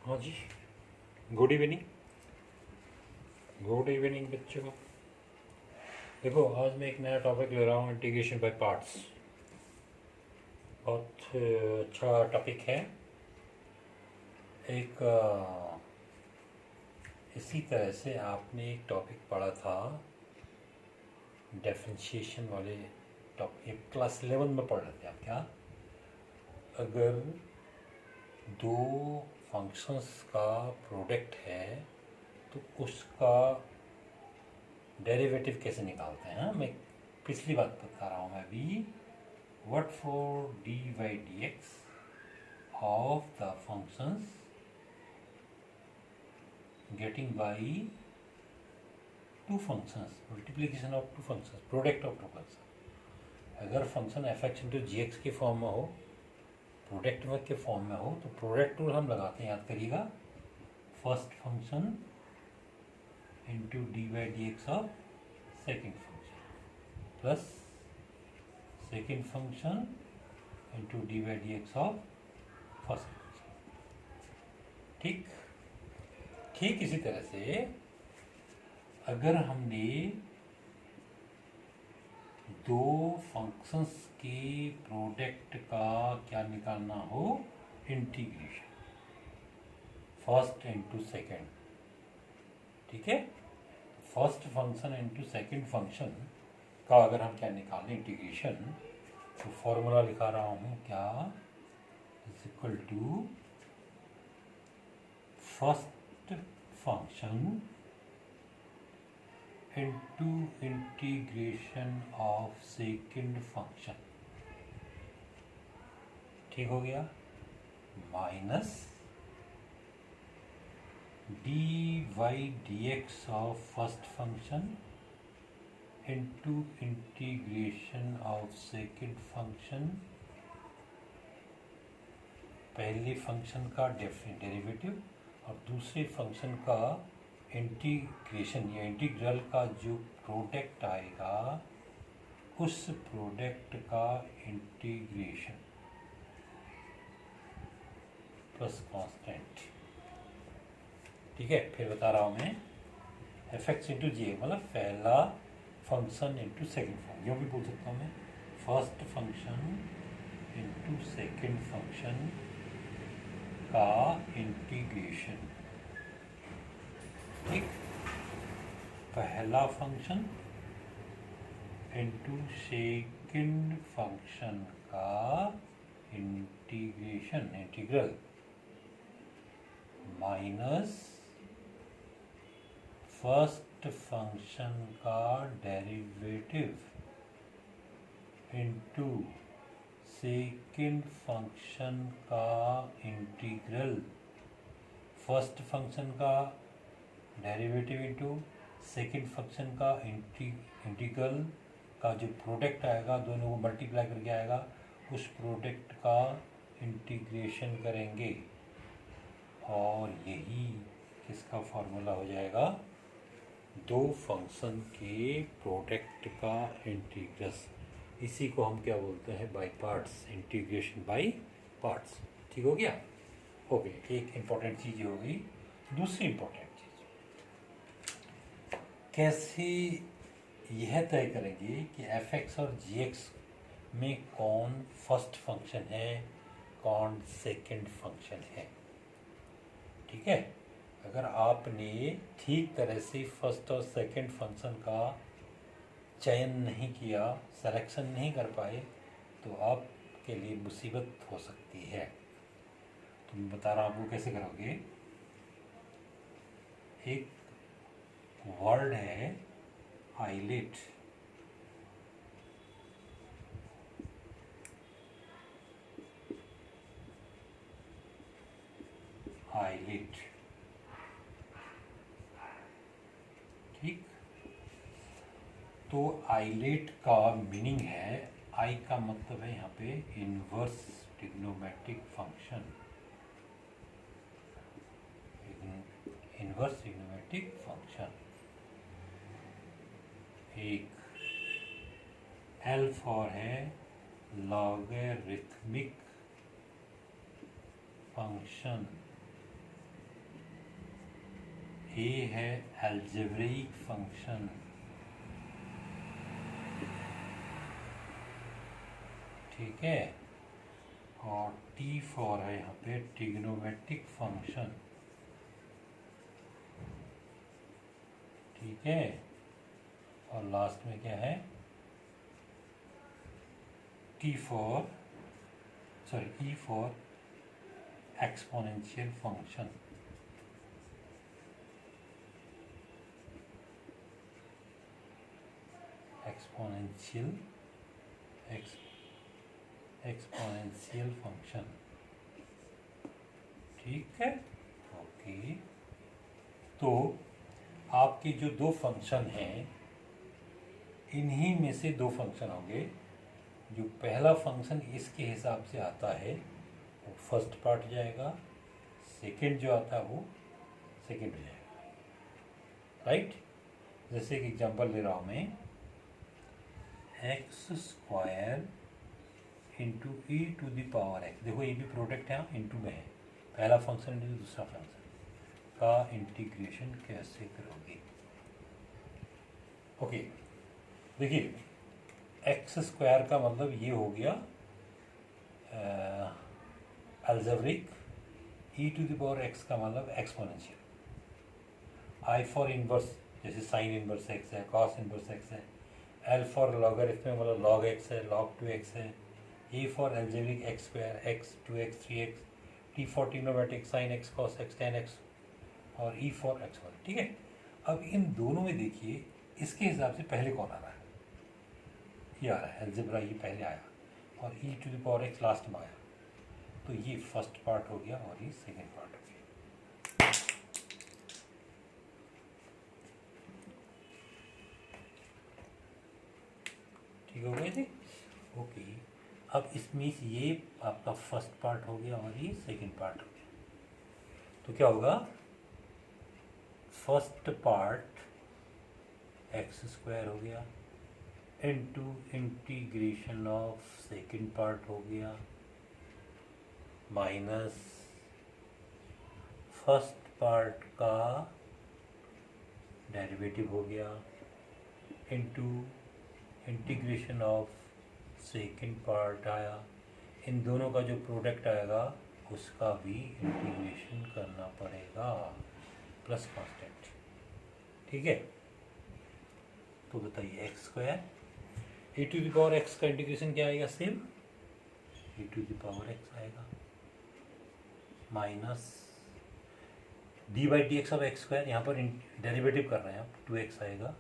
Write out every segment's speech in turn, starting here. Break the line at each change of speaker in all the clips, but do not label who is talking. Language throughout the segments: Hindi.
हाँ जी। Good evening. गुड इवनिंग बच्चों। देखो, आज मैं एक नया टॉपिक ले रहा हूँ, इंटीग्रेशन बाय पार्ट्स। बहुत अच्छा टॉपिक है। एक इसी तरह से आपने एक टॉपिक पढ़ा था, डिफरेंशिएशन वाले टॉपिक, क्लास 11 में पढ़ रहे थे आप क्या? अगर दो फंक्शंस का प्रोडक्ट है तो उसका डेरिवेटिव कैसे निकालते हैं? मैं पिछली बात बता रहा हूँ मैं अभी। What for dy dx of the functions getting by two functions, multiplication of two functions, product of two functions। अगर फंक्शन एफ एक्स इंटू जी एक्स के फॉर्म में हो, प्रोडक्ट में के फॉर्म में हो, तो प्रोडक्ट रूल हम लगाते हैं, याद करिएगा। First function into D by D x of second function plus second function into D by D x of first function. ठीक ठीक इसी तरह से अगर हमने दो फंक्शंस के प्रोडक्ट का क्या निकालना हो, इंटीग्रेशन, फर्स्ट इंटू सेकेंड, ठीक है। First function into second function का अगर हम क्या निकालें, इंटीग्रेशन, तो फॉर्मूला लिखा रहा हूँ क्या, is equal to first function into integration of second function, ठीक हो गया, minus d y d x of first function into integration of second function, पहले फंक्शन का डेरिवेटिव और दूसरे फंक्शन का इंटीग्रेशन या इंटीग्रल का जो प्रोडक्ट आएगा, उस प्रोडक्ट का इंटीग्रेशन प्लस कांस्टेंट, ठीक है। फिर बता रहा हूँ मैं, एफ एक्स इंटू जी, मतलब पहला फंक्शन इंटू सेकेंड फंक्शन, जो भी बोल सकता हूँ मैं, first function into second function का इंटीग्रेशन, ठीक। पहला फंक्शन इंटू सेकेंड फंक्शन का integration, integral, minus first function का डेरिवेटिव इंटू सेकेंड फंक्शन का इंटीग्रल, फर्स्ट फंक्शन का डेरिवेटिव इंटू सेकेंड फंक्शन का इंटीग्रल का जो प्रोडक्ट आएगा, दोनों को मल्टीप्लाई करके आएगा, उस प्रोडक्ट का इंटीग्रेशन करेंगे, और यही किसका फॉर्मूला हो जाएगा, दो फंक्शन के प्रोडक्ट का इंटीग्रस। इसी को हम क्या बोलते हैं, by parts, integration by parts, ठीक हो गया। ओके, एक इम्पॉर्टेंट चीज़ हो गई। दूसरी इम्पॉर्टेंट चीज़, कैसे यह तय करेंगे कि एफ एक्स और जी एक्स में कौन फर्स्ट फंक्शन है, कौन सेकंड फंक्शन है, ठीक है। अगर आपने ठीक तरह से फर्स्ट और सेकंड फंक्शन का चयन नहीं किया, सिलेक्शन नहीं कर पाए, तो आपके लिए मुसीबत हो सकती है। तो मैं बता रहा हूँ आपको कैसे करोगे। एक वर्ड है आइलेट, आइलेट, ठीक। तो आइलेट का मीनिंग है, आई का मतलब है यहाँ पे inverse trigonometric function, inverse trigonometric function. एक एल फॉर है लॉगरिथमिक फंक्शन, ए है अलजेब्रिक फंक्शन, ठीक है, और T4 है यहाँ पे ट्रिग्नोमेट्रिक फंक्शन, ठीक है, और लास्ट में क्या है E4 exponential function, exponential function, ठीक है, ओके। तो आपके जो दो फंक्शन हैं इन्हीं में से दो फंक्शन होंगे। जो पहला फंक्शन इसके हिसाब से आता है वो फर्स्ट पार्ट जाएगा, सेकंड जो आता है वो सेकंड हो जाएगा, राइट। जैसे कि एग्जांपल ले रहा हूँ मैं, x² into e to the power x, देखो ये भी प्रोडक्ट है, इंटू में है, पहला फंक्शन इंटू दूसरा फंक्शन का इंटीग्रेशन कैसे करोगे। ओके, देखिए x² का मतलब ये हो गया algebraic, e to the power x का मतलब एक्सपोनेंशियल, I फॉर इनवर्स जैसे साइन इनवर्स x है, कॉस इनवर्स x है, L फॉर लॉगरिथम मतलब log x है, log 2x है, A for algebraic x², x 2x 3x, T for trigonometric sine x cos x tan x, और E फॉर x1, ठीक है। अब इन दोनों में देखिए इसके हिसाब से पहले कौन आ रहा है, ये आ रहा है अलजेब्रा, ये पहले आया, और e to the power x last में आया, तो ये फर्स्ट पार्ट हो गया और ये सेकेंड पार्ट हो गया, ठीक हो गया जी, ओके। अब इसमें से ये आपका फर्स्ट पार्ट हो गया और ये सेकेंड पार्ट हो गया, तो क्या होगा, फर्स्ट पार्ट x² हो गया into integration of second part हो गया माइनस फर्स्ट पार्ट का डेरिवेटिव हो गया into integration of second part आया, इन दोनों का जो प्रोडक्ट आएगा उसका भी इंटीग्रेशन करना पड़ेगा प्लस कांस्टेंट, ठीक है। तो बताइए x² e to the power x का इंटीग्रेशन क्या आएगा, same e to the power x आएगा माइनस d/dx ऑफ x², यहाँ पर डेरिवेटिव कर रहे हैं आप, 2x आएगा,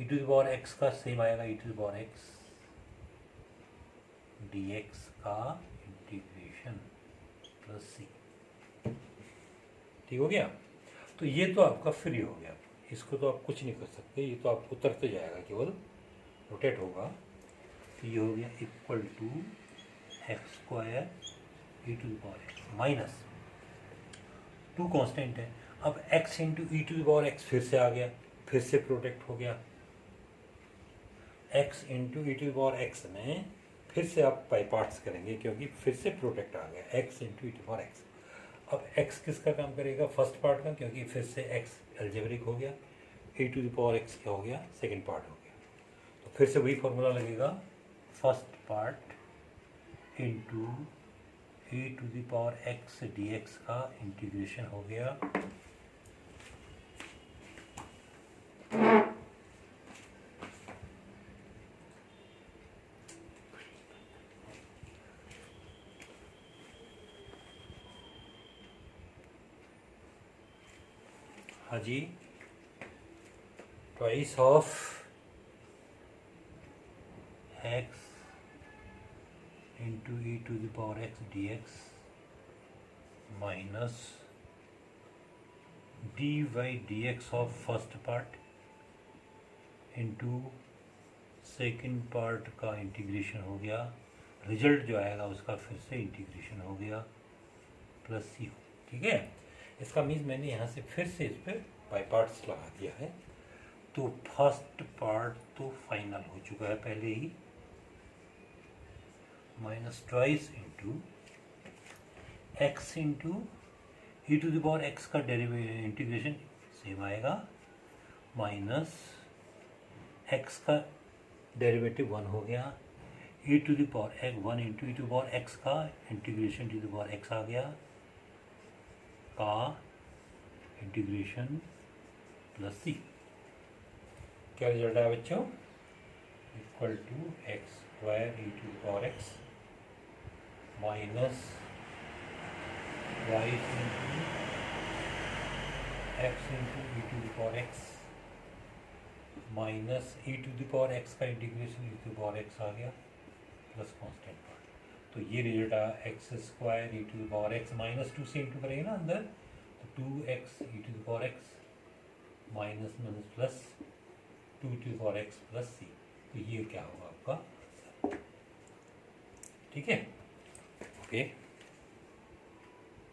e to the power x का सेम आएगा e to the power x dx का इंटीग्रेशन प्लस c, ठीक हो गया। तो ये तो आपका फ्री हो गया, इसको तो आप कुछ नहीं कर सकते, ये तो आप उतरते जाएगा, केवल रोटेट होगा, तो ये हो गया equal to x² e to the power x minus 2 constant है, अब x into e to the power x फिर से आ गया, फिर से प्रोडक्ट हो गया, x into e to the power x में फिर से आप बाई पार्ट्स करेंगे क्योंकि फिर से प्रोडक्ट आ गया, x into e to the power x। अब x किसका काम करेगा, फर्स्ट पार्ट का, क्योंकि फिर से x अलजेब्रिक हो गया, e to the power x क्या हो गया, सेकेंड पार्ट हो गया, तो फिर से वही फॉर्मूला लगेगा, first part into e to the power x dx का इंटीग्रेशन हो गया हाँ जी, twice of x into e to the power x dx minus dy/dx of first part into second part का इंटीग्रेशन हो गया, रिजल्ट जो आएगा उसका फिर से इंटीग्रेशन हो गया प्लस c, ठीक है। इसका मीन्स मैंने यहाँ से फिर से इस पर बाई पार्ट्स लगा दिया है, तो फर्स्ट पार्ट तो फाइनल हो चुका है पहले ही, minus twice into x into e to the power x का इंटीग्रेशन सेम आएगा, माइनस एक्स का डेरिवेटिव 1 हो गया, e to the power x 1 into e to power x का integration to the power x आ गया, का इंटीग्रेशन प्लस सी। क्या रिजल्ट आया बच्चों? Equal to x square e to the power x minus y into x into e to the power x minus e to the power x का integration e to the power x आ गया प्लस कॉन्स्टेंट पार्ट। तो ये रिजल्ट आया x square e to the power x minus 2 से इंटू करेंगे ना अंदर, तो 2x e to the power x minus minus plus 2 to the power x plus c. तो ये क्या होगा आपका? ठीक है, ओके।